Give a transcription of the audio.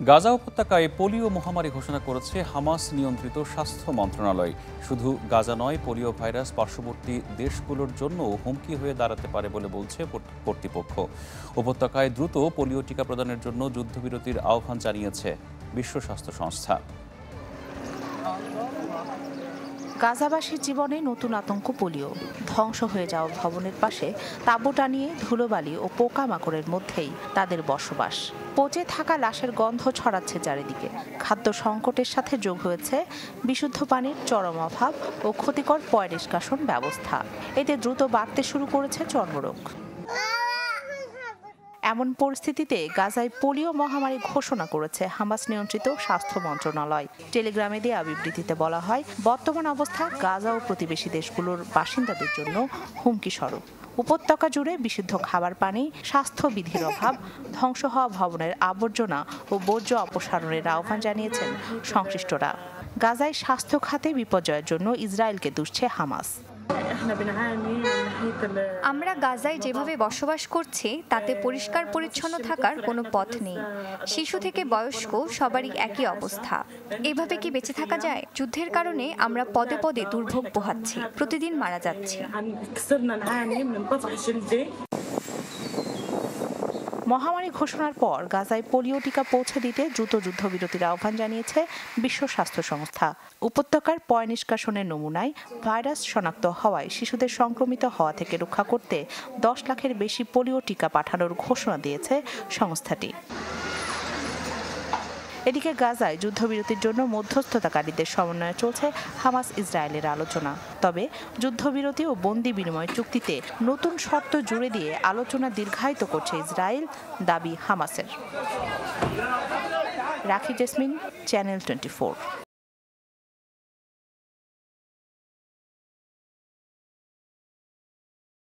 গাজা উপত্যকায় পোলিও মহামারী ঘোষণা করেছে হামাস নিয়ন্ত্রিত স্বাস্থ্য মন্ত্রণালয়। শুধু গাজা নয়, পোলিও ভাইরাস পার্শ্ববর্তী দেশগুলোর জন্য হুমকি হয়ে দাঁড়াতে পারে বলে বলছে কর্তৃপক্ষ। উপত্যকায় দ্রুত পোলিও টিকা প্রদানের জন্য যুদ্ধবিরতির আহ্বান জানিয়েছে বিশ্ব স্বাস্থ্য সংস্থা। গাজাবাসীর জীবনে নতুন আতঙ্ক পোলিও। ধ্বংস হয়ে যাওয়া ভবনের পাশে তাঁবু টানিয়ে ধুলোবালি ও পোকামাকড়ের মধ্যেই তাদের বসবাস। পচে থাকা লাশের গন্ধ ছড়াচ্ছে চারিদিকে। খাদ্য সংকটের সাথে যোগ হয়েছে বিশুদ্ধ পানির চরম অভাব ও ক্ষতিকর পয়ঃনিষ্কাশন ব্যবস্থা। এতে দ্রুত বাড়তে শুরু করেছে চর্মরোগ। এমন পরিস্থিতিতে গাজায় পোলিও মহামারী ঘোষণা করেছে হামাস নিয়ন্ত্রিত স্বাস্থ্য মন্ত্রণালয়। টেলিগ্রামে দেওয়া বিবৃতিতে বলা হয়, বর্তমান অবস্থা গাজা ও প্রতিবেশী দেশগুলোর বাসিন্দাদের জন্য হুমকি স্বরূপ। উপত্যকা জুড়ে বিশুদ্ধ খাবার পানি, স্বাস্থ্যবিধির অভাব, ধ্বংস হওয়া ভবনের আবর্জনা ও বর্জ্য অপসারণের আহ্বান জানিয়েছেন সংশ্লিষ্টরা। গাজায় স্বাস্থ্য খাতে বিপর্যয়ের জন্য ইসরায়েলকে দুষছে হামাস। আমরা গাজায় যেভাবে বসবাস করছি তাতে পরিষ্কার পরিচ্ছন্ন থাকার কোনো পথ নেই। শিশু থেকে বয়স্ক সবারই একই অবস্থা। এভাবে কি বেঁচে থাকা যায়? যুদ্ধের কারণে আমরা পদে পদে দুর্ভোগ পোহাচ্ছি, প্রতিদিন মারা যাচ্ছি। মহামারী ঘোষণার পর গাজায় পোলিও টিকা পৌঁছে দিতে দ্রুত যুদ্ধবিরতির আহ্বান জানিয়েছে বিশ্ব স্বাস্থ্য সংস্থা। উপত্যকার পয়ঃনিষ্কাশনের নমুনায় ভাইরাস শনাক্ত হওয়ায় শিশুদের সংক্রমিত হওয়া থেকে রক্ষা করতে 10 লাখের বেশি পোলিও টিকা পাঠানোর ঘোষণা দিয়েছে সংস্থাটি। এদিকে গাজায় যুদ্ধবিরতির জন্য মধ্যস্থতাকারীদের সমন্বয়ে চলছে হামাস ইসরায়েলের আলোচনা। তবে যুদ্ধবিরতি ও বন্দি বিনিময় চুক্তিতে নতুন শর্ত জুড়ে দিয়ে আলোচনা দীর্ঘায়িত করছে ইসরায়েল, দাবি হামাসের। রাখি জেসমিন, চ্যানেল 24।